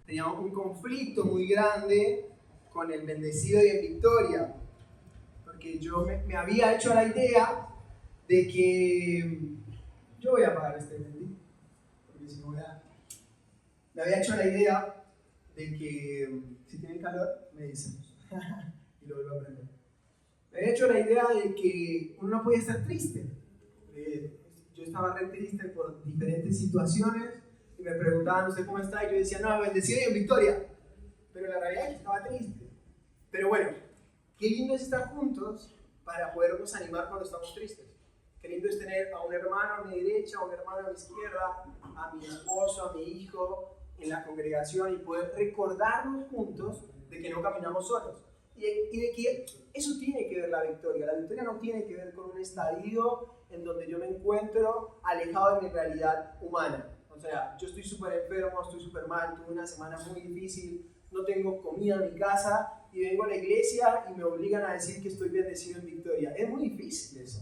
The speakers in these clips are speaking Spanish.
tenía un conflicto muy grande con el bendecido y en victoria, porque yo me había hecho la idea de que yo voy a apagar este bendito, porque si no me había hecho la idea de que si tiene calor me dicen y lo vuelvo a prender. Me había hecho la idea de que uno no podía estar triste. Yo estaba re triste por diferentes situaciones y me preguntaban, ¿usted cómo está? Y yo decía, no, bendecido y en victoria. Pero la realidad es que estaba triste. Pero bueno, qué lindo es estar juntos para podernos animar cuando estamos tristes. Qué lindo es tener a un hermano a mi derecha, a un hermano a mi izquierda, a mi esposo, a mi hijo en la congregación y poder recordarnos juntos de que no caminamos solos. Y de que eso tiene que ver la victoria. La victoria no tiene que ver con un estadio en donde yo me encuentro alejado de mi realidad humana. O sea, yo estoy súper enfermo, estoy súper mal, tuve una semana muy difícil, no tengo comida en mi casa y vengo a la iglesia y me obligan a decir que estoy bendecido en victoria. Es muy difícil eso.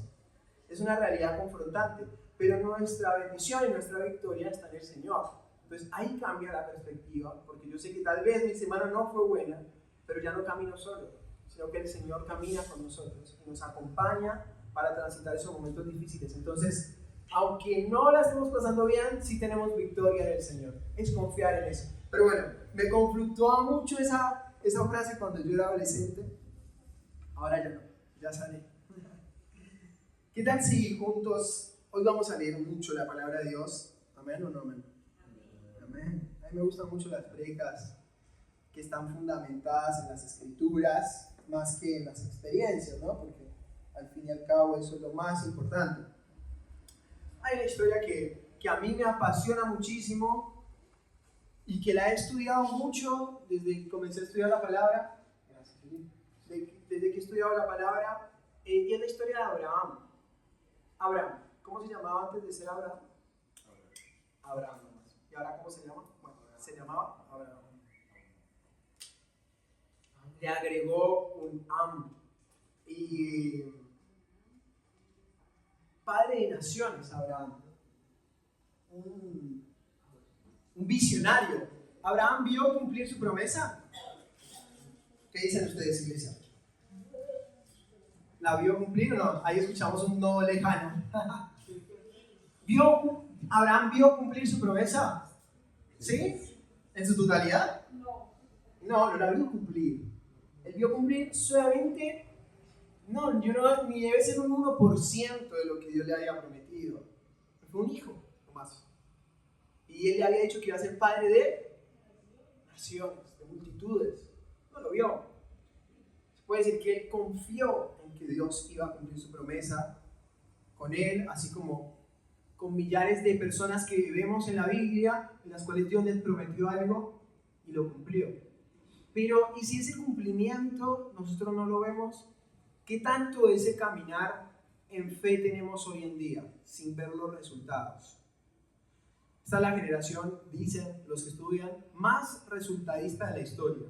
Es una realidad confrontante, pero nuestra bendición y nuestra victoria está en el Señor. Entonces ahí cambia la perspectiva, porque yo sé que tal vez mi semana no fue buena, pero ya no camino solo, sino que el Señor camina con nosotros y nos acompaña para transitar esos momentos difíciles. Entonces, aunque no la estemos pasando bien, sí tenemos victoria en el Señor. Es confiar en eso. Pero bueno, me conflictúa mucho esa frase cuando yo era adolescente. Ahora ya no, ya salí. ¿Qué tal si juntos, hoy vamos a leer mucho la palabra de Dios? ¿Amén o no amén? Amén. A mí me gustan mucho las predicas que están fundamentadas en las escrituras más que en las experiencias, ¿no? Porque al fin y al cabo eso es lo más importante. Hay una historia que a mí me apasiona muchísimo y que la he estudiado mucho desde que comencé a estudiar la palabra. Desde que he estudiado la palabra, y es la historia de Abraham. Abraham, ¿cómo se llamaba antes de ser Abraham? Abraham nomás. ¿Y ahora cómo se llama? Bueno, se llamaba Abraham. Le agregó un am. Y padre de naciones, Abraham. Un visionario. ¿Abraham vio cumplir su promesa? ¿Qué dicen ustedes, iglesia? ¿La vio cumplir o no? Ahí escuchamos un no lejano. ¿Abraham vio cumplir su promesa? ¿Sí? ¿En su totalidad? No la vio cumplir. Él vio cumplir solamente, ni debe ser un 1% de lo que Dios le había prometido. Fue un hijo, nomás. Y él le había dicho que iba a ser padre de naciones, de multitudes. No lo vio. Se puede decir que él confió en que Dios iba a cumplir su promesa con él, así como con millares de personas que vemos en la Biblia, en las cuales Dios les prometió algo y lo cumplió. Pero, ¿y si ese cumplimiento nosotros no lo vemos? ¿Qué tanto de ese caminar en fe tenemos hoy en día, sin ver los resultados? Esta es la generación, dicen los que estudian, más resultadista de la historia.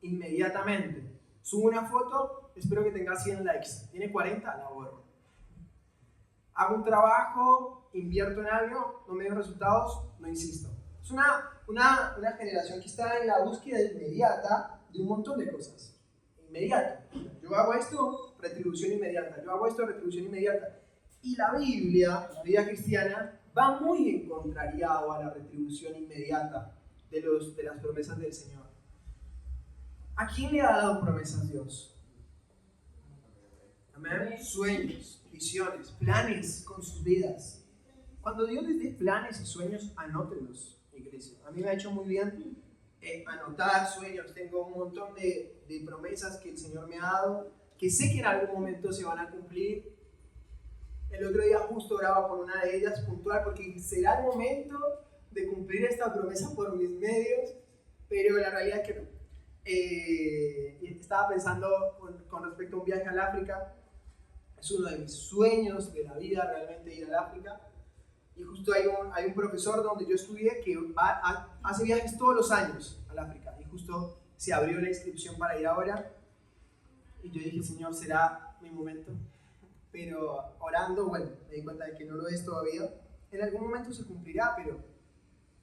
Inmediatamente. Subo una foto, espero que tenga 100 likes. ¿Tiene 40? La borro. Hago un trabajo, invierto en algo, no me dio resultados, no insisto. Es una generación que está en la búsqueda inmediata de un montón de cosas. Inmediato. Yo hago esto, retribución inmediata. Yo hago esto, retribución inmediata. Y la Biblia cristiana, va muy contrariado a la retribución inmediata de las promesas del Señor. ¿A quién le ha dado promesas Dios? Amén. Sueños, visiones, planes con sus vidas. Cuando Dios les dé planes y sueños, anótenlos, iglesia. A mí me ha hecho muy bien anotar sueños. Tengo un montón de promesas que el Señor me ha dado, que sé que en algún momento se van a cumplir. El otro día justo oraba por una de ellas puntual, porque será el momento de cumplir esta promesa por mis medios, pero la realidad es que no. Estaba pensando con respecto a un viaje al África. Es uno de mis sueños de la vida, realmente ir al África. Y justo hay un profesor donde yo estudié que hace viajes todos los años al África. Y justo se abrió la inscripción para ir ahora. Y yo dije, Señor, será mi momento. Pero orando, bueno, me di cuenta de que no lo es todavía. En algún momento se cumplirá, pero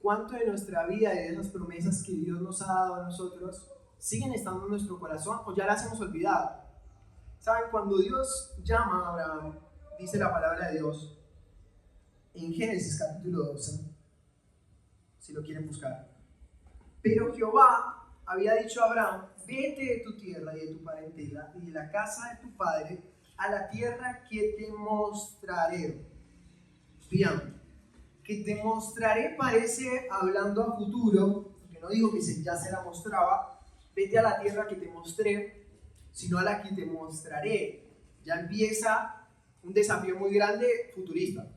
cuánto de nuestra vida y de esas promesas que Dios nos ha dado a nosotros siguen estando en nuestro corazón o ya las hemos olvidado. ¿Saben? Cuando Dios llama a Abraham, dice la palabra de Dios en Génesis capítulo 12, si lo quieren buscar. Pero Jehová había dicho a Abraham: vete de tu tierra y de tu parentela y de la casa de tu padre a la tierra que te mostraré. Bien, que te mostraré parece hablando a futuro, porque no digo que ya se la mostraba. Vete a la tierra que te mostré, sino a la que te mostraré. Ya empieza un desafío muy grande futurista.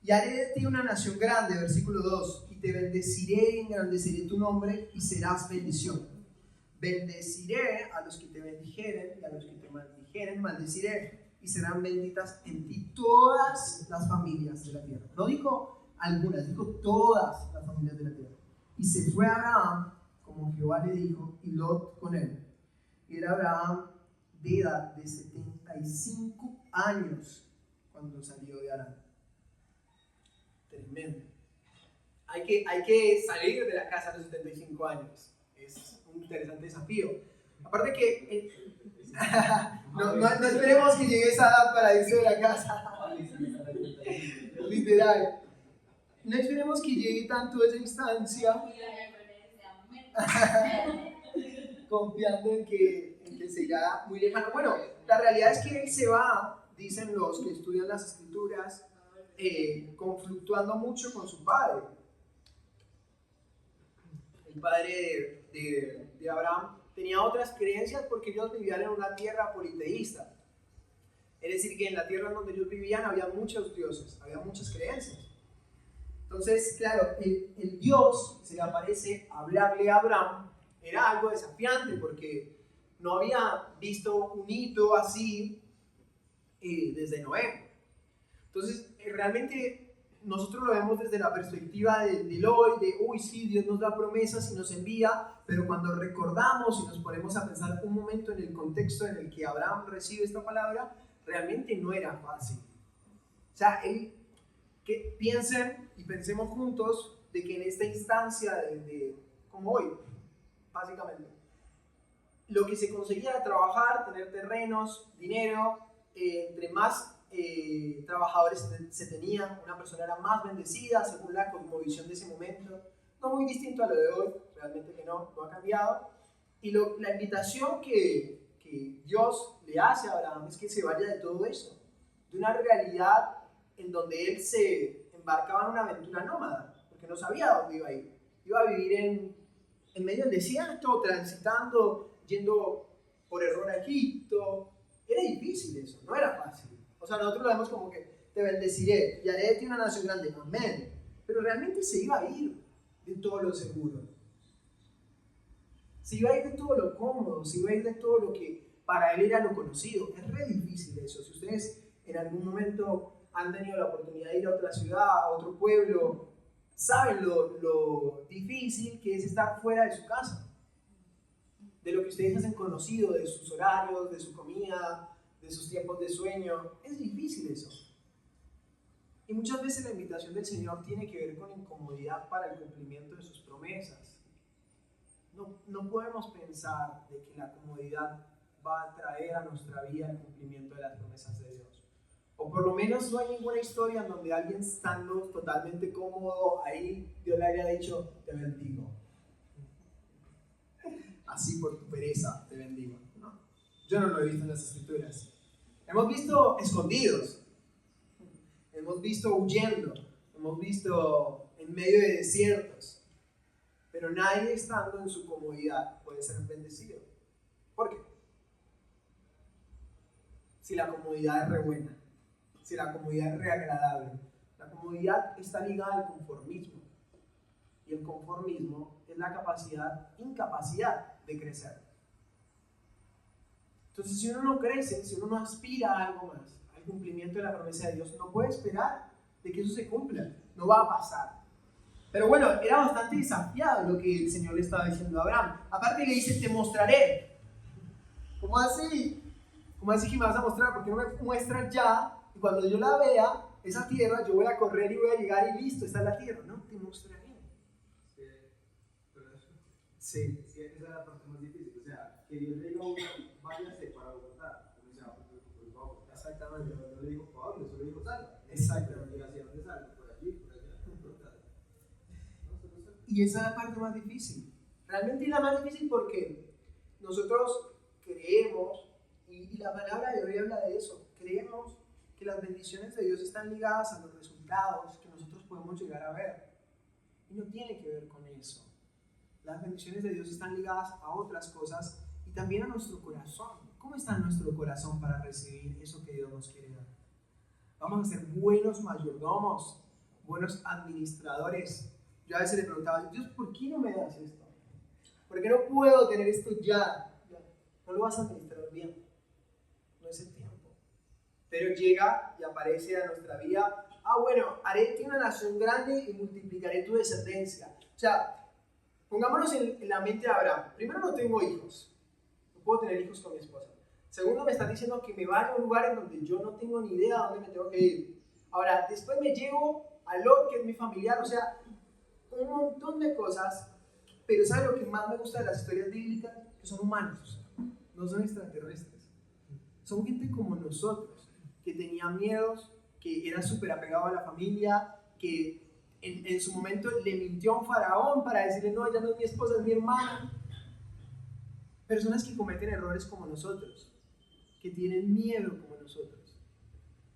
Y haré de ti una nación grande, versículo 2, y te bendeciré y engrandeceré tu nombre y serás bendición. Bendeciré a los que te bendijeren y a los que te maldijeren maldeciré, y serán benditas en ti todas las familias de la tierra. No dijo algunas, dijo todas las familias de la tierra. Y se fue Abraham como Jehová le dijo, y Lot con él. Y era Abraham de edad de 75 años cuando salió de Harán. Tremendo. Hay que salir de la casa a los 75 años. Es un interesante desafío. Aparte que no esperemos que llegue esa edad para irse de la casa. Literal. No esperemos que llegue tanto esa instancia. Confiando en que será muy lejano. Bueno, la realidad es que él se va, dicen los que estudian las escrituras, conflictuando mucho con su padre. El padre de Abraham tenía otras creencias porque ellos vivían en una tierra politeísta. Es decir, que en la tierra donde ellos vivían había muchos dioses, había muchas creencias. Entonces, claro, el Dios se le aparece a hablarle a Abraham. Era algo desafiante porque no había visto un hito así desde Noé. Entonces, realmente nosotros lo vemos desde la perspectiva del hoy, de uy, sí, Dios nos da promesas y nos envía, pero cuando recordamos y nos ponemos a pensar un momento en el contexto en el que Abraham recibe esta palabra, realmente no era fácil. O sea, que piensen y pensemos juntos de que en esta instancia como hoy, básicamente, lo que se conseguía era trabajar, tener terrenos, dinero, entre más trabajadores se tenían, una persona era más bendecida según la cosmovisión de ese momento, no muy distinto a lo de hoy, realmente que no ha cambiado. Y la invitación que Dios le hace a Abraham es que se vaya de todo eso, de una realidad en donde él se embarcaba en una aventura nómada, porque no sabía dónde iba a ir. Iba a vivir en medio del desierto, transitando, yendo por error a Egipto. Era difícil eso, no era fácil. O sea, nosotros lo vemos como que te bendeciré y haré de ti una nación grande, amén. Pero realmente se iba a ir de todo lo seguro. Se iba a ir de todo lo cómodo, se iba a ir de todo lo que para él era lo conocido. Es re difícil eso. Si ustedes en algún momento han tenido la oportunidad de ir a otra ciudad, a otro pueblo, saben lo difícil que es estar fuera de su casa, de lo que ustedes hacen conocido, de sus horarios, de su comida, de sus tiempos de sueño. Es difícil eso. Y muchas veces la invitación del Señor tiene que ver con incomodidad para el cumplimiento de sus promesas. No podemos pensar de que la comodidad va a traer a nuestra vida el cumplimiento de las promesas de Dios. O por lo menos no hay ninguna historia en donde alguien estando totalmente cómodo ahí, Dios le haya dicho, te bendigo. Así por tu pereza te bendigo. No, yo no lo he visto en las escrituras. Hemos visto escondidos, hemos visto huyendo, hemos visto en medio de desiertos, pero nadie estando en su comodidad puede ser bendecido. ¿Por qué? Si la comodidad es re buena, si la comodidad es re agradable, la comodidad está ligada al conformismo, y el conformismo es la incapacidad de crecer. Entonces, si uno no crece, si uno no aspira a algo más, al cumplimiento de la promesa de Dios, no puede esperar de que eso se cumpla, no va a pasar. Pero bueno, era bastante desafiado lo que el Señor le estaba diciendo a Abraham. Aparte le dice, te mostraré. ¿Cómo así? ¿Cómo así que me vas a mostrar? Porque no me muestras ya, y cuando yo la vea, esa tierra, yo voy a correr y voy a llegar y listo, esta es la tierra. No, te mostraré. Sí. Es que esa es la parte más difícil. O sea, que Dios le diga a uno, váyase para Bogotá. Uno dice, pues Bogotá. Exactamente. Pero no le dijo para dónde, solo le dijo salga. Exactamente. ¿Y hacia dónde salga? Por allí, por allá, por Bogotá. No, solo salga. Y esa es la parte más difícil. Realmente es la más difícil porque nosotros creemos, y la palabra de hoy habla de eso, creemos que las bendiciones de Dios están ligadas a los resultados que nosotros podemos llegar a ver. Y no tiene que ver con eso. Las bendiciones de Dios están ligadas a otras cosas y también a nuestro corazón. ¿Cómo está nuestro corazón para recibir eso que Dios nos quiere dar? Vamos a ser buenos mayordomos, buenos administradores. Yo a veces le preguntaba, Dios, ¿por qué no me das esto? ¿Por qué no puedo tener esto ya? No lo vas a administrar bien. No es el tiempo. Pero llega y aparece a nuestra vida. Bueno, haré una nación grande y multiplicaré tu descendencia. O sea, pongámonos en la mente de Abraham. Primero, no tengo hijos. No puedo tener hijos con mi esposa. Segundo, me están diciendo que me vaya a un lugar en donde yo no tengo ni idea a dónde me tengo que ir. Ahora, después me llevo a Lot, que es mi familiar. O sea, un montón de cosas. Pero ¿sabes lo que más me gusta de las historias bíblicas? Que son humanos, no son extraterrestres. Son gente como nosotros, que tenía miedos, que era súper apegado a la familia, que en su momento le mintió a un faraón para decirle, no, ella no es mi esposa, es mi hermana. Personas que cometen errores como nosotros, que tienen miedo como nosotros.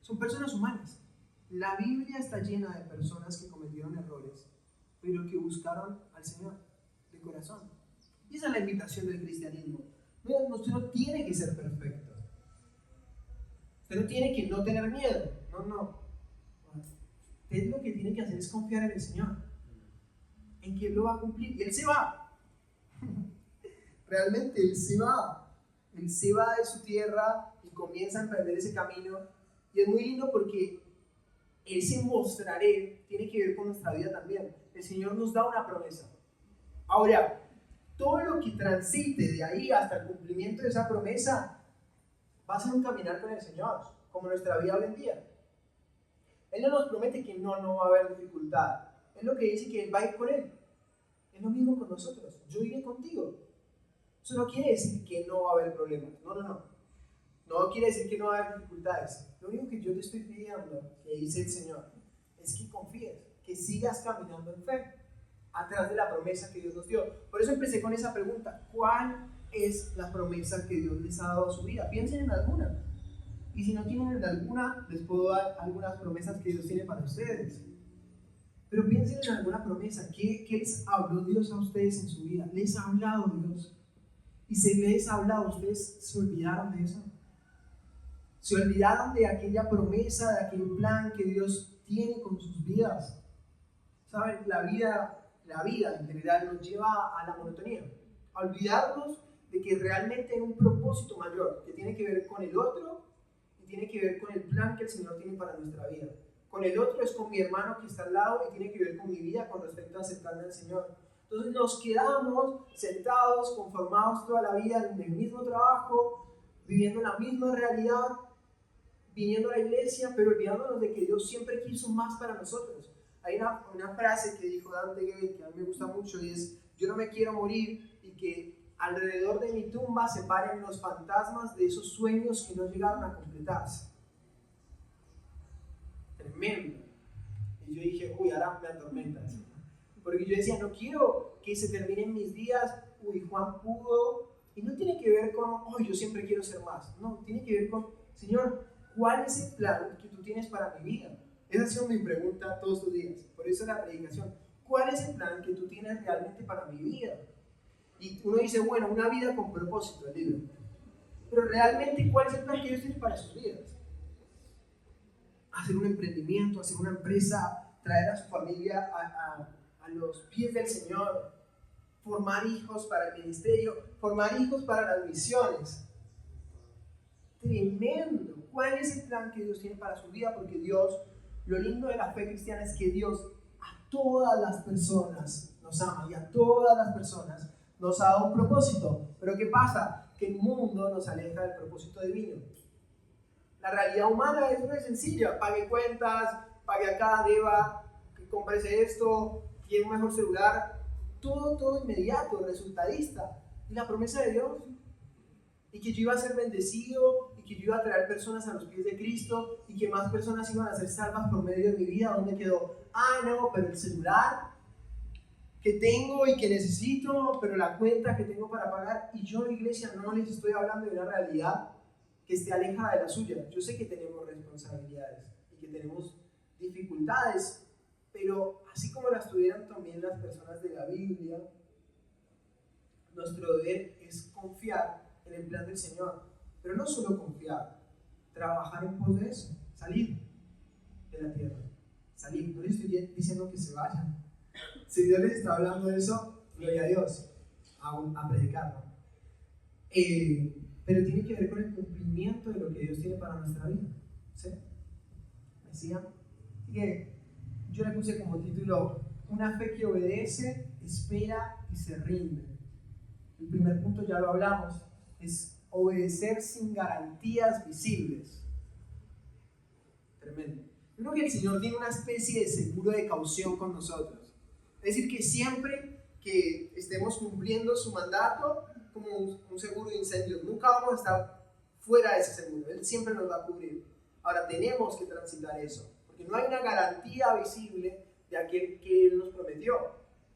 Son personas humanas. La Biblia está llena de personas que cometieron errores, pero que buscaron al Señor de corazón. Y esa es la invitación del cristianismo. Usted no tiene que ser perfecto. Usted no tiene que no tener miedo. No. Usted lo que tiene que hacer es confiar en el Señor, en que Él lo va a cumplir. Y Él se va. Realmente Él se va. Él se va de su tierra y comienza a emprender ese camino. Y es muy lindo porque ese mostraré tiene que ver con nuestra vida también. El Señor nos da una promesa. Ahora, todo lo que transite de ahí hasta el cumplimiento de esa promesa va a ser un caminar con el Señor, como nuestra vida hoy en día. Él no nos promete que no va a haber dificultad. Él lo que dice que Él va a ir con Él. Es lo mismo con nosotros. Yo iré contigo. Eso no quiere decir que no va a haber problemas. No. No quiere decir que no va a haber dificultades. Lo único que yo te estoy pidiendo, que dice el Señor, es que confíes, que sigas caminando en fe, atrás de la promesa que Dios nos dio. Por eso empecé con esa pregunta. ¿Cuál es la promesa que Dios les ha dado a su vida? Piensen en alguna. Y si no tienen en alguna, les puedo dar algunas promesas que Dios tiene para ustedes. Pero piensen en alguna promesa. ¿Qué les habló Dios a ustedes en su vida? ¿Les ha hablado Dios? Y si les ha hablado, ¿ustedes se olvidaron de eso? ¿Se olvidaron de aquella promesa, de aquel plan que Dios tiene con sus vidas? ¿Saben? La vida en general nos lleva a la monotonía, a olvidarnos de que realmente hay un propósito mayor que tiene que ver con el otro y tiene que ver con el plan que el Señor tiene para nuestra vida. Con el otro es con mi hermano que está al lado y tiene que ver con mi vida con respecto a aceptarme al Señor. Entonces nos quedamos sentados, conformados toda la vida en el mismo trabajo, viviendo la misma realidad, viniendo a la iglesia, pero olvidándonos de que Dios siempre quiso más para nosotros. Hay una frase que dijo Dante Gebel que a mí me gusta mucho y es: yo no me quiero morir y que alrededor de mi tumba se paren los fantasmas de esos sueños que no llegaron a completarse. Tremendo. Y yo dije, ahora me atormenta eso. Porque yo decía, no quiero que se terminen mis días, Juan pudo, y no tiene que ver con, yo siempre quiero ser más. No, tiene que ver con, Señor, ¿cuál es el plan que tú tienes para mi vida? Esa ha sido mi pregunta todos los días. Por eso la predicación. ¿Cuál es el plan que tú tienes realmente para mi vida? Y uno dice, bueno, una vida con propósito, el libro. Pero realmente, ¿cuál es el plan que Dios tiene para sus vidas? Hacer un emprendimiento, hacer una empresa, traer a su familia a los pies del Señor, formar hijos para el ministerio, formar hijos para las misiones. Tremendo. ¿Cuál es el plan que Dios tiene para su vida? Porque Dios, lo lindo de la fe cristiana es que Dios a todas las personas nos ama y a todas las personas nos ha dado un propósito. Pero ¿qué pasa? Que el mundo nos aleja del propósito divino. La realidad humana es muy sencilla: pague cuentas, pague acá, deba, que compres esto, quiere un mejor celular. todo inmediato, resultadista. Y la promesa de Dios, y que yo iba a ser bendecido, y que yo iba a traer personas a los pies de Cristo, y que más personas iban a ser salvas por medio de mi vida. ¿Dónde quedó? Ah, no, pero el celular que tengo y que necesito, pero la cuenta que tengo para pagar. Y yo, iglesia, no les estoy hablando de una realidad que esté alejada de la suya. Yo sé que tenemos responsabilidades y que tenemos dificultades, pero así como las tuvieron también las personas de la Biblia, nuestro deber es confiar en el plan del Señor, pero no solo confiar, trabajar en pos de eso, salir de la tierra, salir. No les estoy diciendo que se vayan. Si Dios les está hablando de eso, gloria a Dios, a predicarlo. Pero tiene que ver con el cumplimiento de lo que Dios tiene para nuestra vida. ¿Sí? ¿Me siguen? Así que yo le puse como título: una fe que obedece, espera y se rinde. El primer punto ya lo hablamos, es obedecer sin garantías visibles. Tremendo. Yo creo que el Señor tiene una especie de seguro de caución con nosotros. Es decir, que siempre que estemos cumpliendo su mandato, como un seguro de incendios, nunca vamos a estar fuera de ese seguro. Él siempre nos va a cubrir. Ahora tenemos que transitar eso, porque no hay una garantía visible de aquel que Él nos prometió.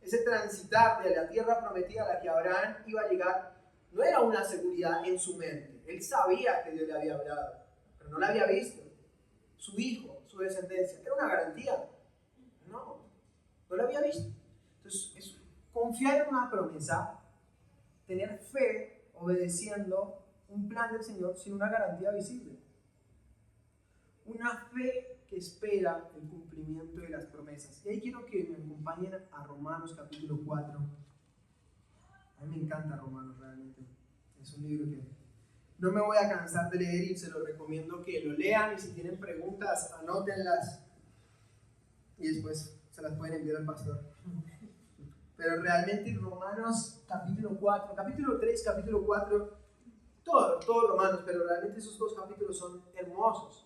Ese transitar de la tierra prometida a la que Abraham iba a llegar no era una seguridad en su mente. Él sabía que Dios le había hablado, pero no la había visto. Su hijo, su descendencia, ¿era una garantía? No la había visto. Entonces, es confiar en una promesa, tener fe obedeciendo un plan del Señor sin una garantía visible. Una fe que espera el cumplimiento de las promesas. Y ahí quiero que me acompañen a Romanos capítulo 4. A mí me encanta Romanos realmente. Es un libro que no me voy a cansar de leer y se lo recomiendo que lo lean, y si tienen preguntas, anótenlas y después se las pueden enviar al pastor. Pero realmente Romanos capítulo 4, capítulo 3, capítulo 4, todo Romanos, pero realmente esos dos capítulos son hermosos.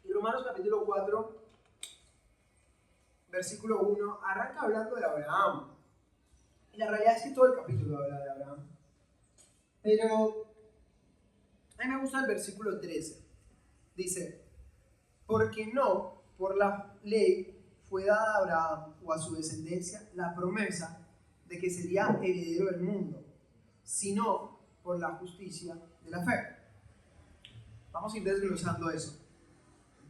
Y Romanos capítulo 4, versículo 1, arranca hablando de Abraham. Y la realidad es que todo el capítulo habla de Abraham. Pero a mí me gusta el versículo 13. Dice: porque no por la ley fue dada a Abraham o a su descendencia la promesa de que sería heredero del mundo, sino por la justicia de la fe. Vamos a ir desglosando eso.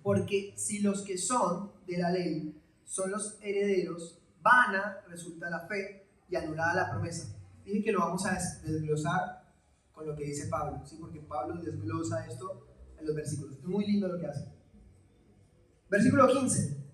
Porque si los que son de la ley son los herederos, vana resulta la fe y anulada la promesa. Dije que lo vamos a desglosar con lo que dice Pablo, ¿sí? Porque Pablo desglosa esto en los versículos. Es muy lindo lo que hace. Versículo 15.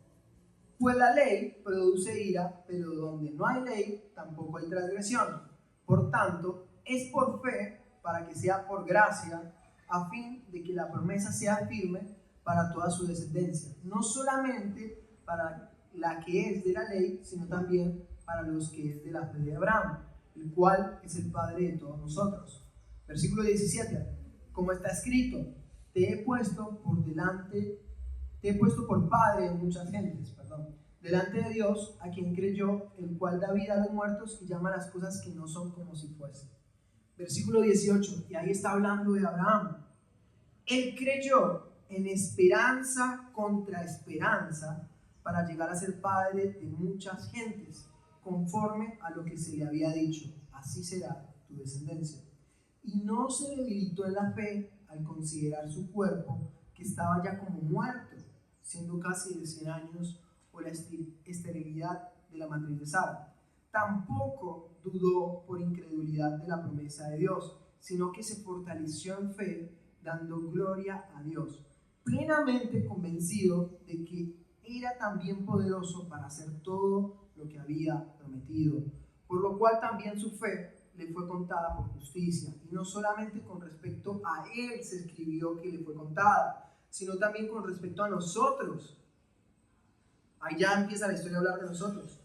Pues la ley produce ira, pero donde no hay ley, tampoco hay transgresión. Por tanto, es por fe, para que sea por gracia, a fin de que la promesa sea firme para toda su descendencia, no solamente para la que es de la ley, sino también para los que es de la fe de Abraham, el cual es el Padre de todos nosotros. Versículo 17. Como está escrito, te he puesto por padre de muchas gentes, delante de Dios, a quien creyó, el cual da vida a los muertos y llama a las cosas que no son como si fuesen. Versículo 18, y ahí está hablando de Abraham. Él creyó en esperanza contra esperanza para llegar a ser padre de muchas gentes, conforme a lo que se le había dicho: así será tu descendencia. Y no se debilitó en la fe al considerar su cuerpo, que estaba ya como muerto, siendo casi de 100 años, o la esterilidad de la matriz de Sara. Tampoco dudó por incredulidad de la promesa de Dios, sino que se fortaleció en fe, dando gloria a Dios, plenamente convencido de que era también poderoso para hacer todo lo que había prometido, por lo cual también su fe le fue contada por justicia. Y no solamente con respecto a él se escribió que le fue contada, sino también con respecto a nosotros. Ahí ya empieza la historia a hablar de nosotros,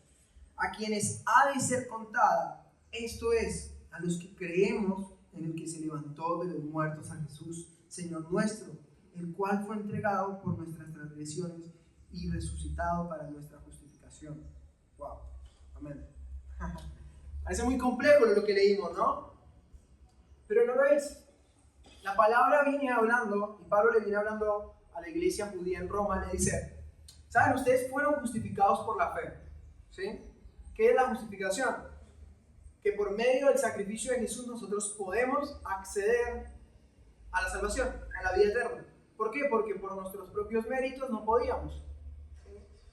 a quienes ha de ser contada, esto es, a los que creemos en el que se levantó de los muertos, a Jesús, Señor nuestro, el cual fue entregado por nuestras transgresiones y resucitado para nuestra justificación. Amén. Parece muy complejo lo que leímos, ¿no? Pero no lo es. La palabra viene hablando, y Pablo le viene hablando a la iglesia judía en Roma, le dice, ¿saben? Ustedes fueron justificados por la fe, ¿sí? ¿Qué es la justificación? Que por medio del sacrificio de Jesús nosotros podemos acceder a la salvación, a la vida eterna. ¿Por qué? Porque por nuestros propios méritos no podíamos.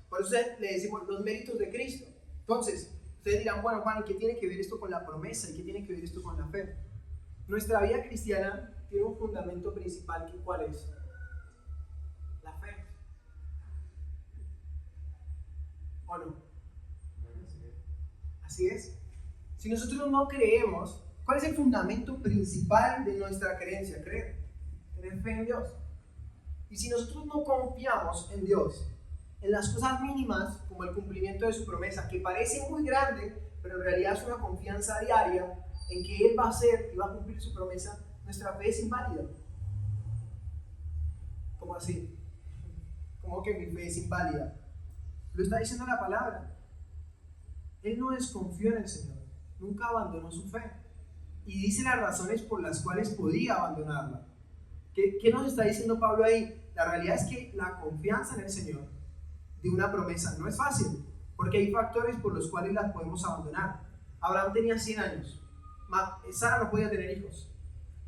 Por eso le decimos los méritos de Cristo. Entonces, ustedes dirán, bueno, Juan, ¿y qué tiene que ver esto con la promesa? ¿Y qué tiene que ver esto con la fe? Nuestra vida cristiana tiene un fundamento principal, que ¿cuál es? La fe. ¿O no? Así es. Si nosotros no creemos, ¿cuál es el fundamento principal de nuestra creencia? Creer fe en Dios. Y si nosotros no confiamos en Dios, en las cosas mínimas, como el cumplimiento de su promesa, que parece muy grande, pero en realidad es una confianza diaria en que Él va a hacer y va a cumplir su promesa, nuestra fe es inválida. ¿Cómo así? ¿Cómo que mi fe es inválida? Lo está diciendo la palabra. Él no desconfió en el Señor, nunca abandonó su fe. Y dice las razones por las cuales podía abandonarla. ¿Qué nos está diciendo Pablo ahí? La realidad es que la confianza en el Señor de una promesa no es fácil, porque hay factores por los cuales las podemos abandonar. Abraham tenía 100 años, Sara no podía tener hijos,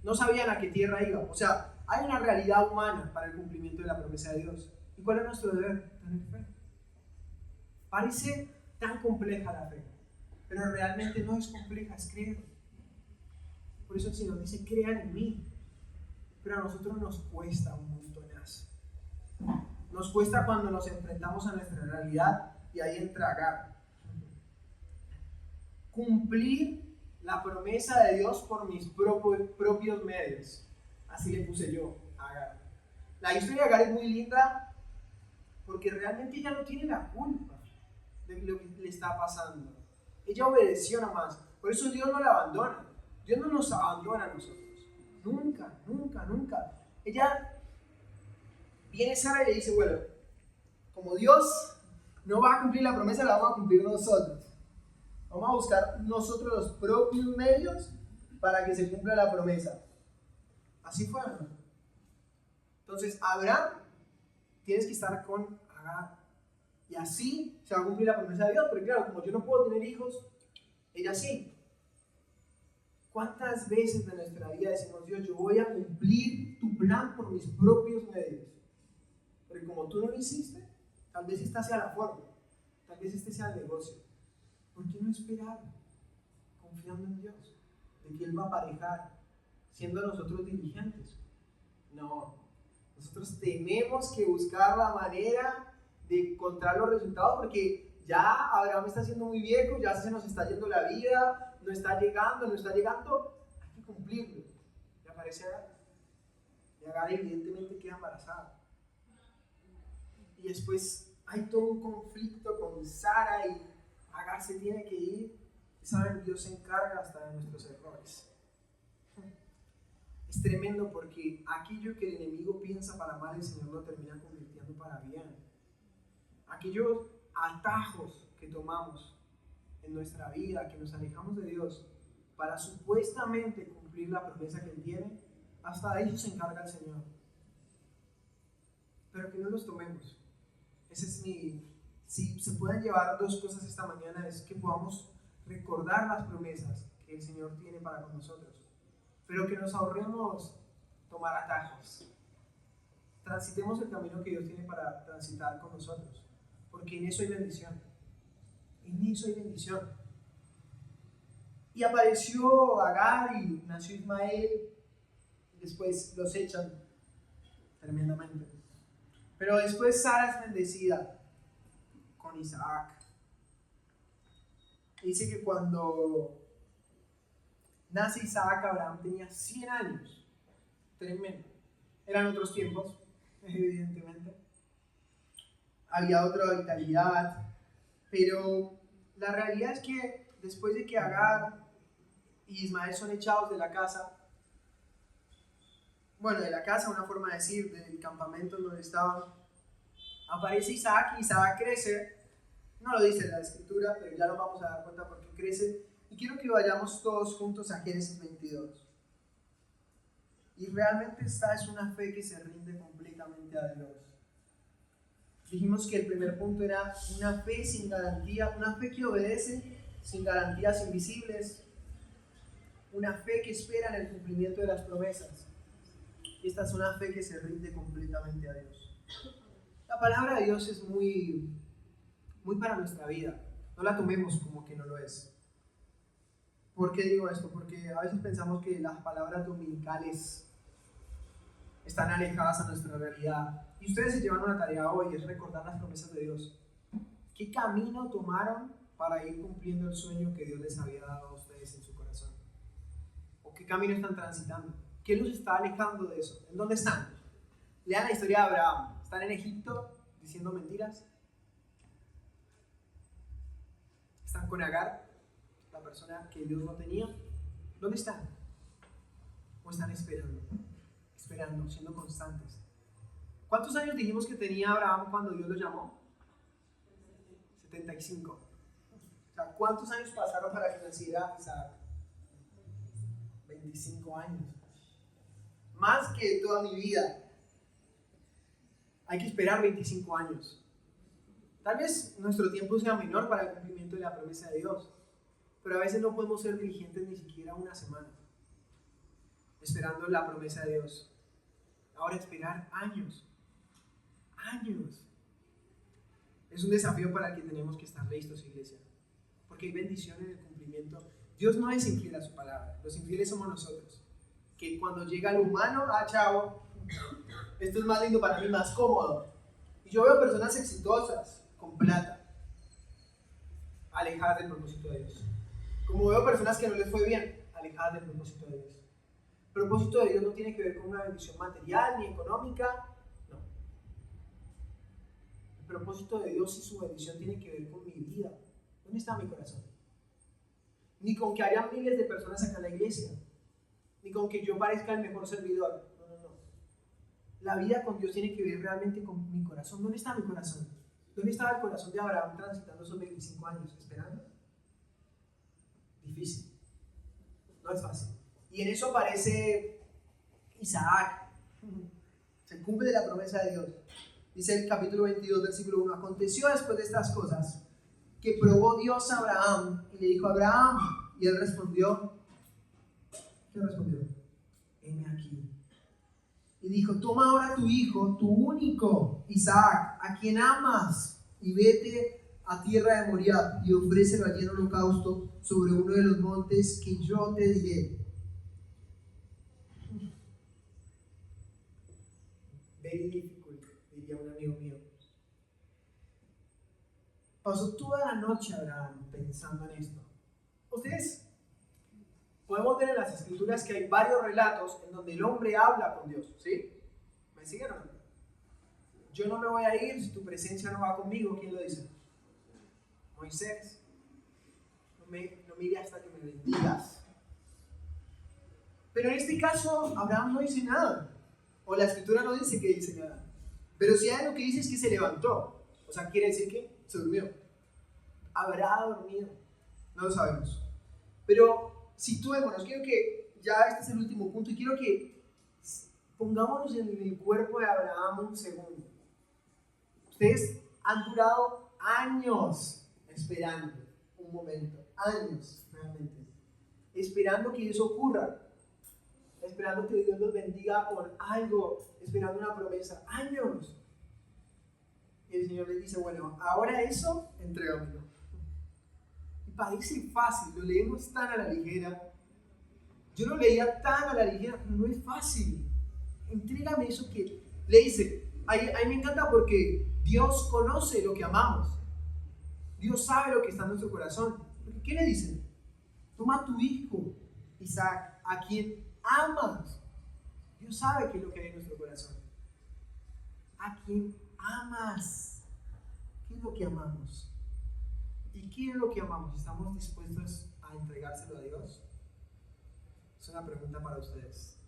no sabían a qué tierra iba. O sea, hay una realidad humana para el cumplimiento de la promesa de Dios. ¿Y cuál es nuestro deber? Tener fe. Parece tan compleja la fe, pero realmente no es compleja, es creer. Por eso el Señor dice, crean en mí. Pero a nosotros nos cuesta un montonazo. Nos cuesta cuando nos enfrentamos a nuestra realidad y ahí entra Agar. Cumplir la promesa de Dios por mis propios medios. Así le puse yo a Agar. La historia de Agar es muy linda porque realmente ella no tiene la culpa de lo que le está pasando. Ella obedeció nomás. Por eso Dios no la abandona. Dios no nos abandona a nosotros. Nunca, nunca, nunca. Ella viene Sara y le dice, bueno, como Dios no va a cumplir la promesa, la vamos a cumplir nosotros. Vamos a buscar nosotros los propios medios para que se cumpla la promesa. Así fue, ¿no? Entonces, Abraham, tienes que estar con Agar. Y así se va a cumplir la promesa de Dios. Pero claro, como yo no puedo tener hijos, ella sí. ¿Cuántas veces de nuestra vida decimos, Dios, yo voy a cumplir tu plan por mis propios medios? Pero como tú no lo hiciste, tal vez esta sea la forma, tal vez este sea el negocio. ¿Por qué no esperar confiando en Dios? De que Él va a aparejar, siendo nosotros diligentes. No, nosotros tenemos que buscar la manera de encontrar los resultados porque ya Abraham está siendo muy viejo, ya se nos está yendo la vida, no está llegando, hay que cumplirlo. Y aparece Agar. Y Agar evidentemente queda embarazada. Y después hay todo un conflicto con Sara y Agar se tiene que ir. Y saben, Dios se encarga hasta de nuestros errores. Es tremendo porque aquello que el enemigo piensa para mal, el Señor lo termina convirtiendo para bien. Aquellos atajos que tomamos en nuestra vida, que nos alejamos de Dios para supuestamente cumplir la promesa que Él tiene, hasta de ellos se encarga el Señor. Pero que no los tomemos. Ese es si se pueden llevar dos cosas esta mañana, es que podamos recordar las promesas que el Señor tiene para con nosotros, pero que nos ahorremos tomar atajos. Transitemos el camino que Dios tiene para transitar con nosotros, porque en eso hay bendición. En eso hay bendición. Y apareció Agar y nació Ismael, y después los echan tremendamente. Pero después Sara es bendecida con Isaac. Dice que cuando nace Isaac, Abraham tenía 100 años. Tremendo. Eran otros tiempos, evidentemente. Había otra vitalidad. Pero la realidad es que después de que Agar y Ismael son echados de la casa, bueno, de la casa, una forma de decir, del campamento donde estaban, aparece Isaac y Isaac crece No lo dice la escritura, pero ya nos vamos a dar cuenta porque crece. Y quiero que vayamos todos juntos a Génesis 22. Y realmente esta es una fe que se rinde completamente a Dios. Dijimos que el primer punto era una fe sin garantía, una fe que obedece sin garantías invisibles, una fe que espera en el cumplimiento de las promesas. Y esta es una fe que se rinde completamente a Dios. La palabra de Dios es muy para nuestra vida. No la tomemos como que no lo es. ¿Por qué digo esto? Porque a veces pensamos que las palabras dominicales están alejadas a nuestra realidad. Y ustedes se llevan una tarea hoy, es recordar las promesas de Dios. ¿Qué camino tomaron para ir cumpliendo el sueño que Dios les había dado a ustedes en su corazón? ¿O qué camino están transitando? ¿Qué los está alejando de eso? ¿En dónde están? Lean la historia de Abraham. ¿Están en Egipto diciendo mentiras? ¿Están con Agar, la persona que Dios no tenía? ¿Dónde están? ¿O están esperando? Esperando, siendo constantes. ¿Cuántos años dijimos que tenía Abraham cuando Dios lo llamó? 75. O sea, ¿cuántos años pasaron para que naciera Isaac? 25 años. Más que toda mi vida. Hay que esperar 25 años. Tal vez nuestro tiempo sea menor para el cumplimiento de la promesa de Dios, pero a veces no podemos ser diligentes ni siquiera una semana esperando la promesa de Dios. Ahora esperar años. Es un desafío para el que tenemos que estar listos, iglesia, porque hay bendición en el cumplimiento. Dios no es infiel a su palabra, los infieles somos nosotros, que cuando llega lo humano, chao, esto es más lindo para mí, más cómodo. Y yo veo personas exitosas, con plata, alejadas del propósito de Dios. Como veo personas que no les fue bien, alejadas del propósito de Dios. El propósito de Dios no tiene que ver con una bendición material ni económica, no. El propósito de Dios y su bendición tiene que ver con mi vida. ¿Dónde está mi corazón? Ni con que haya miles de personas acá en la iglesia, ni con que yo parezca el mejor servidor. No. La vida con Dios tiene que ver realmente con mi corazón. ¿Dónde está mi corazón? ¿Dónde estaba el corazón de Abraham transitando esos 25 años? ¿Esperando? Difícil. No es fácil. Y en eso aparece Isaac. Se cumple la promesa de Dios. Dice el capítulo 22, versículo 1. Aconteció después de estas cosas que probó Dios a Abraham y le dijo: Abraham. Y él respondió. ¿Qué respondió? Heme aquí. Y dijo: toma ahora tu hijo, tu único, Isaac, a quien amas, y vete a tierra de Moriah y ofrécelo allí en holocausto sobre uno de los montes que yo te diré. Very difficult, diría un amigo mío. Pasó toda la noche Abraham pensando en esto. Ustedes podemos ver en las escrituras que hay varios relatos en donde el hombre habla con Dios, ¿sí? ¿Me siguen o no? Yo no me voy a ir si tu presencia no va conmigo. ¿Quién lo dice? Moisés. No me iré hasta que me bendigas. Pero en este caso Abraham no dice nada, o la escritura no dice que dice nada, pero si hay algo que dice es que se levantó. O sea, quiere decir que se durmió. ¿Habrá dormido? No lo sabemos. Pero situémonos, quiero que ya este es el último punto y quiero que pongámonos en el cuerpo de Abraham un segundo. Ustedes han durado años esperando un momento, años realmente, esperando que eso ocurra, esperando que Dios los bendiga con algo, esperando una promesa, años. Y el Señor les dice: bueno, ahora eso, entrégamelo. Y parece fácil, lo leemos tan a la ligera. Yo lo leía tan a la ligera, pero no es fácil. Entrégame eso que le dice. Ahí me encanta porque Dios conoce lo que amamos. Dios sabe lo que está en nuestro corazón. ¿Qué le dice? Toma tu hijo, Isaac, a quien amas. Dios sabe qué es lo que hay en nuestro corazón. A quien amas. ¿Qué es lo que amamos? ¿Y qué es lo que amamos? ¿Estamos dispuestos a entregárselo a Dios? Es una pregunta para ustedes.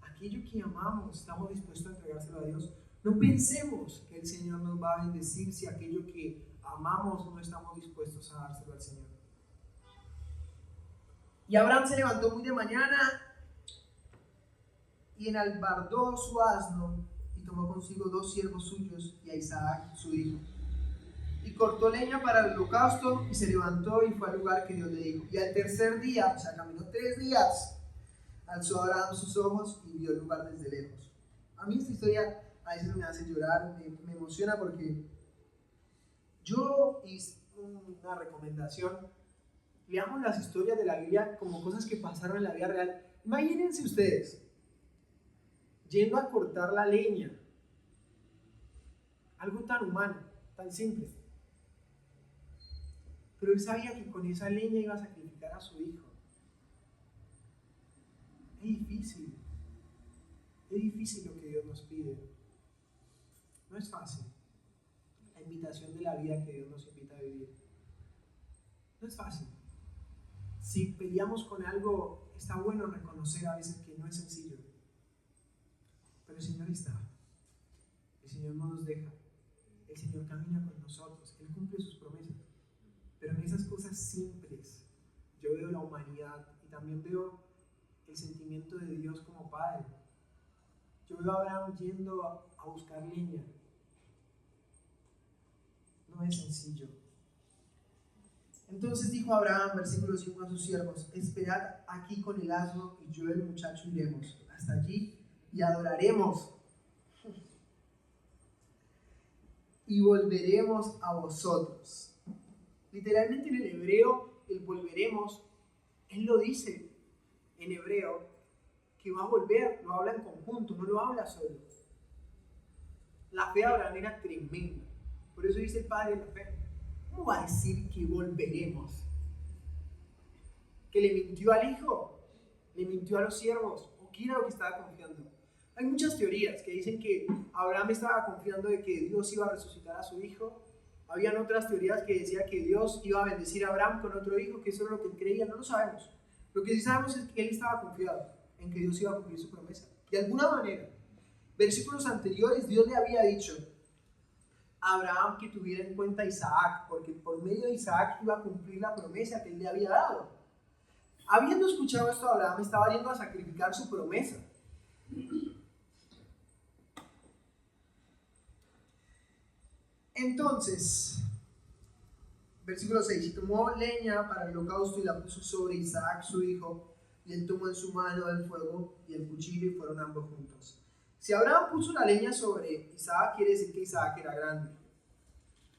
Aquello que amamos, ¿estamos dispuestos a entregárselo a Dios? No pensemos que el Señor nos va a bendecir si aquello que amamos no estamos dispuestos a dárselo al Señor. Y Abraham se levantó muy de mañana y enalbardó su asno y tomó consigo 2 siervos suyos y a Isaac su hijo. Y cortó leña para el holocausto y se levantó y fue al lugar que Dios le dijo. Y al tercer día, o sea, caminó 3 días, alzó Abraham sus ojos y vio el lugar desde lejos. A mí esta historia a veces me hace llorar, me emociona porque yo hice una recomendación. Leamos las historias de la Biblia como cosas que pasaron en la vida real. Imagínense ustedes yendo a cortar la leña, algo tan humano, tan simple. Pero él sabía que con esa leña iba a sacrificar a su hijo. Es difícil lo que Dios nos pide. No es fácil. La invitación de la vida que Dios nos invita a vivir. No es fácil. Si peleamos con algo, está bueno reconocer a veces que no es sencillo. Pero el Señor está. El Señor no nos deja. El Señor camina con nosotros. Él cumple sus promesas. Pero en esas cosas simples, yo veo la humanidad y también veo el sentimiento de Dios como Padre. Yo veo a Abraham yendo a buscar leña. No es sencillo. Entonces dijo Abraham, versículo 5, a sus siervos: esperad aquí con el asno y yo y el muchacho iremos hasta allí y adoraremos. Y volveremos a vosotros. Literalmente en el hebreo, el volveremos, él lo dice en hebreo, que va a volver, lo habla en conjunto, no lo habla solo. La fe de Abraham era tremenda. Por eso dice el Padre de la fe. ¿Cómo va a decir que volveremos? ¿Que le mintió al hijo? ¿Le mintió a los siervos? ¿O qué era lo que estaba confiando? Hay muchas teorías que dicen que Abraham estaba confiando de que Dios iba a resucitar a su hijo. Habían otras teorías que decían que Dios iba a bendecir a Abraham con otro hijo, que eso era lo que él creía. No lo sabemos. Lo que sí sabemos es que él estaba confiado en que Dios iba a cumplir su promesa. De alguna manera, versículos anteriores, Dios le había dicho a Abraham que tuviera en cuenta a Isaac, porque por medio de Isaac iba a cumplir la promesa que él le había dado. Habiendo escuchado esto, Abraham estaba yendo a sacrificar su promesa. Entonces, versículo 6, y tomó leña para el holocausto y la puso sobre Isaac su hijo, y él tomó en su mano el fuego y el cuchillo y fueron ambos juntos. Si Abraham puso la leña sobre Isaac, quiere decir que Isaac era grande.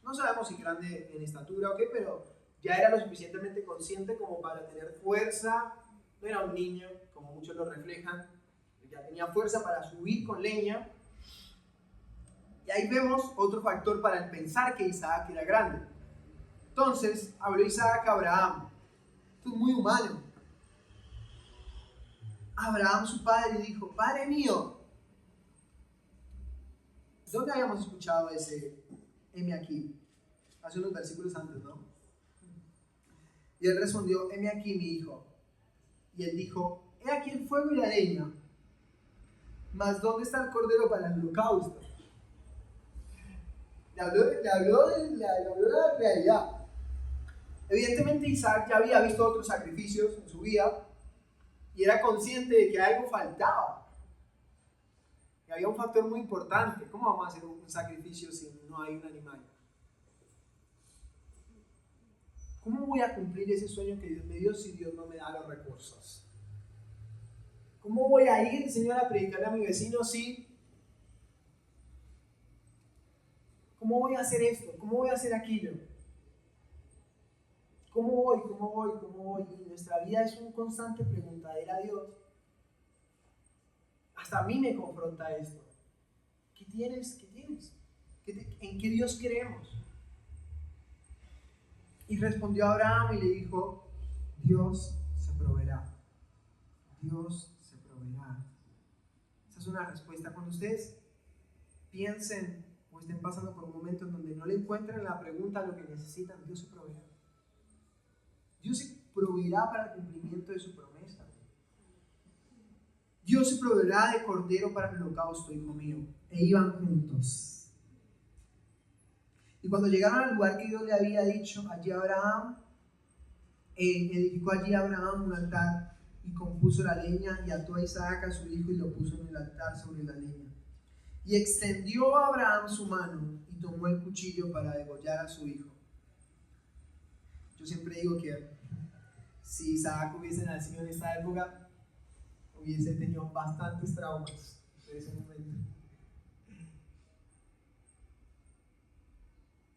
No sabemos si grande en estatura o qué, pero ya era lo suficientemente consciente como para tener fuerza. No era un niño, como muchos lo reflejan. Ya tenía fuerza para subir con leña. Y ahí vemos otro factor para el pensar que Isaac era grande. Entonces, habló Isaac a Abraham. Esto es muy humano. Abraham, su padre, dijo: Padre mío. ¿Dónde habíamos escuchado ese heme aquí? Hace unos versículos antes, ¿no? Y él respondió: heme aquí, mi hijo. Y él dijo: he aquí el fuego y la leña, mas ¿dónde está el cordero para el holocausto? Le habló de la realidad. Evidentemente Isaac ya había visto otros sacrificios en su vida y era consciente de que algo faltaba. Y había un factor muy importante. ¿Cómo vamos a hacer un sacrificio si no hay un animal? ¿Cómo voy a cumplir ese sueño que Dios me dio si Dios no me da los recursos? ¿Cómo voy a ir, Señor, a predicarle a mi vecino si... ¿Cómo voy a hacer esto? ¿Cómo voy a hacer aquello? ¿Cómo voy? Y nuestra vida es un constante preguntadera a Dios. Hasta a mí me confronta esto. ¿Qué tienes? ¿En qué Dios creemos? Y respondió Abraham y le dijo: Dios se proveerá. Dios se proveerá. Esa es una respuesta. Cuando ustedes piensen o estén pasando por un momento en donde no le encuentren la pregunta a lo que necesitan, Dios se proveerá. Dios se proveerá para el cumplimiento de su promesa. Dios se proveerá de cordero para el holocausto, hijo mío. E iban juntos. Y cuando llegaron al lugar que Dios le había dicho, edificó allí Abraham un altar y compuso la leña y ató a Isaac a su hijo y lo puso en el altar sobre la leña. Y extendió a Abraham su mano y tomó el cuchillo para degollar a su hijo. Yo siempre digo que si Isaac hubiese nacido en esta época, hubiese tenido bastantes traumas en ese momento.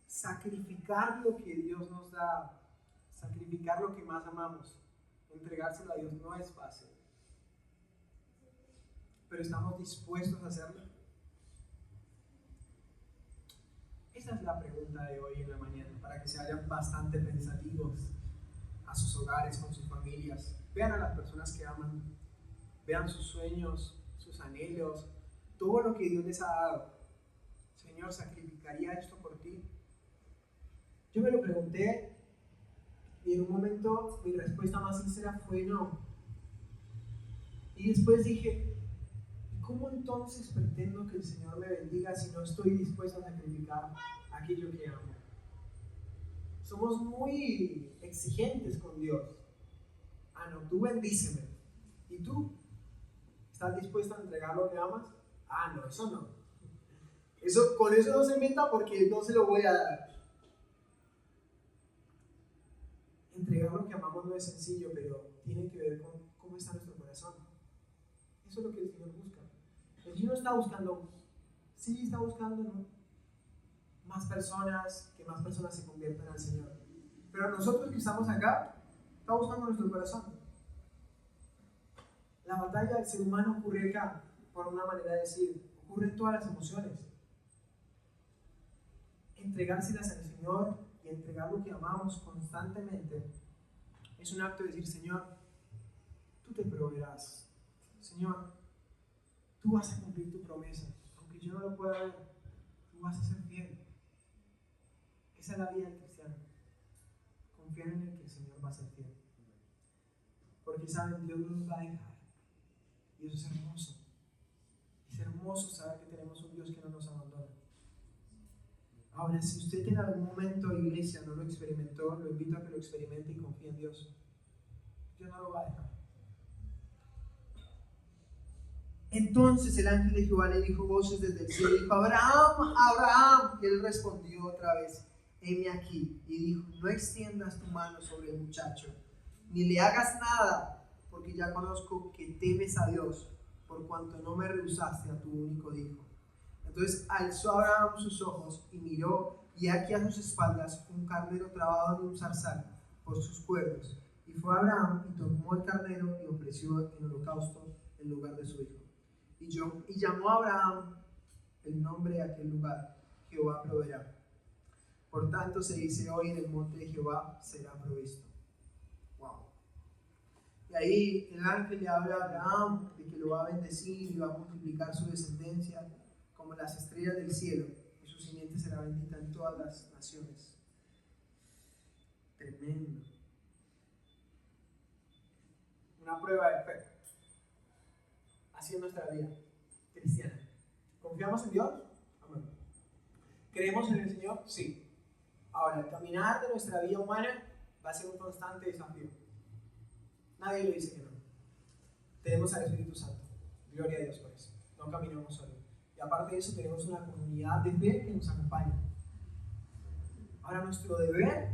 Sacrificar lo que Dios nos da, sacrificar lo que más amamos, entregárselo a Dios no es fácil. Pero ¿estamos dispuestos a hacerlo? Esa es la pregunta de hoy en la mañana, para que se vayan bastante pensativos a sus hogares, con sus familias. Vean a las personas que aman, vean sus sueños, sus anhelos, todo lo que Dios les ha dado. Señor, ¿sacrificaría esto por ti? Yo me lo pregunté y en un momento mi respuesta más sincera fue no. Y después dije, ¿cómo entonces pretendo que el Señor me bendiga si no estoy dispuesto a sacrificar aquello que amo? Somos muy exigentes con Dios. Ah, no, tú bendíceme. ¿Y tú? ¿Estás dispuesto a entregar lo que amas? Ah, no, eso no. Con eso no se meta porque no se lo voy a dar. Entregar lo que amamos no es sencillo, pero tiene que ver con cómo está nuestro corazón. Eso es lo que el Señor busca. El Señor está buscando, sí está buscando, ¿no? Más personas, que más personas se conviertan al Señor. Pero nosotros que estamos acá, está buscando nuestro corazón. La batalla del ser humano ocurre acá, por una manera de decir, ocurre en todas las emociones. Entregárselas al Señor y entregar lo que amamos constantemente es un acto de decir, Señor, tú te proveerás. Señor, tú vas a cumplir tu promesa. Aunque yo no lo pueda ver, tú vas a ser fiel. Esa es la vida del cristiano. Confiar en el que el Señor va a ser fiel. Porque saben, Dios no nos va a dejar. Y eso es hermoso. Es hermoso saber que tenemos un Dios que no nos abandona. Ahora, si usted en algún momento, iglesia, no lo experimentó, lo invito a que lo experimente y confíe en Dios. Dios no lo va a dejar. Entonces el ángel de Jehová le dijo voces desde el cielo, dijo, Abraham, Abraham. Y él respondió otra vez, heme aquí. Y dijo, no extiendas tu mano sobre el muchacho, ni le hagas nada, porque ya conozco que temes a Dios, por cuanto no me rehusaste a tu único hijo. Entonces alzó Abraham sus ojos y miró, y aquí a sus espaldas un carnero trabado en un zarzal por sus cuernos. Y fue Abraham y tomó el carnero y ofreció en holocausto en lugar de su hijo. Y llamó a Abraham el nombre de aquel lugar, Jehová proveerá. Por tanto se dice hoy, en el monte de Jehová será provisto. Wow. Y ahí el ángel le habla a Abraham de que lo va a bendecir y va a multiplicar su descendencia como las estrellas del cielo, y su simiente será bendita en todas las naciones. Tremendo. Una prueba de fe. Así es nuestra vida cristiana. ¿Confiamos en Dios? Amén. ¿Creemos en el Señor? Sí. Ahora, el caminar de nuestra vida humana va a ser un constante desafío. Nadie le dice que no. Tenemos al Espíritu Santo. Gloria a Dios por eso. No caminamos solos. Y aparte de eso, tenemos una comunidad de fe que nos acompaña. Ahora, nuestro deber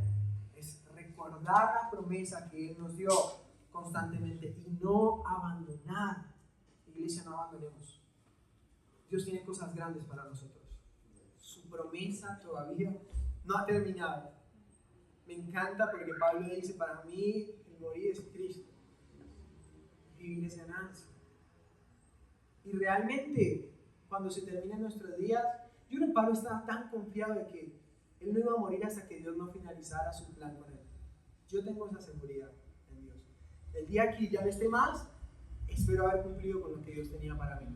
es recordar la promesa que Él nos dio constantemente y no abandonar. Iglesia, no abandonemos. Dios tiene cosas grandes para nosotros. Su promesa todavía no ha terminado. Me encanta porque Pablo dice, para mí el morir es Cristo, vivir es ganancia. Y realmente, cuando se terminan nuestros días, yo creo que Pablo estaba tan confiado de que él no iba a morir hasta que Dios no finalizara su plan con él. Yo tengo esa seguridad en Dios. El día que ya no esté más, espero haber cumplido con lo que Dios tenía para mí.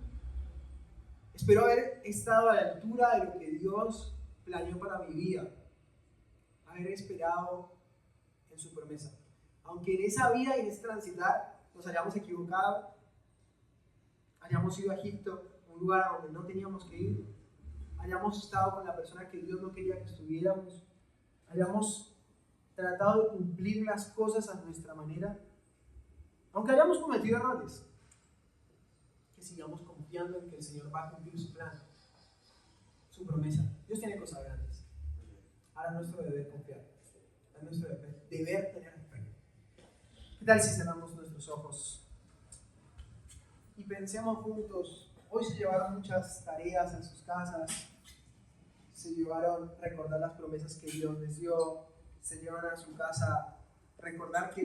Espero haber estado a la altura de lo que Dios planeó para mi vida. Haber esperado en su promesa. Aunque en esa vida y en ese transitar nos hayamos equivocado, hayamos ido a Egipto, un lugar a donde no teníamos que ir, hayamos estado con la persona que Dios no quería que estuviéramos, hayamos tratado de cumplir las cosas a nuestra manera, aunque hayamos cometido errores, que sigamos confiando en que el Señor va a cumplir su plan, su promesa. Dios tiene cosas grandes. Ahora es nuestro deber confiar, es nuestro deber tener fe. ¿Qué tal si cerramos nuestros ojos y pensemos juntos? Hoy se llevaron muchas tareas en sus casas, se llevaron recordar las promesas que Dios les dio, se llevaron a su casa recordar que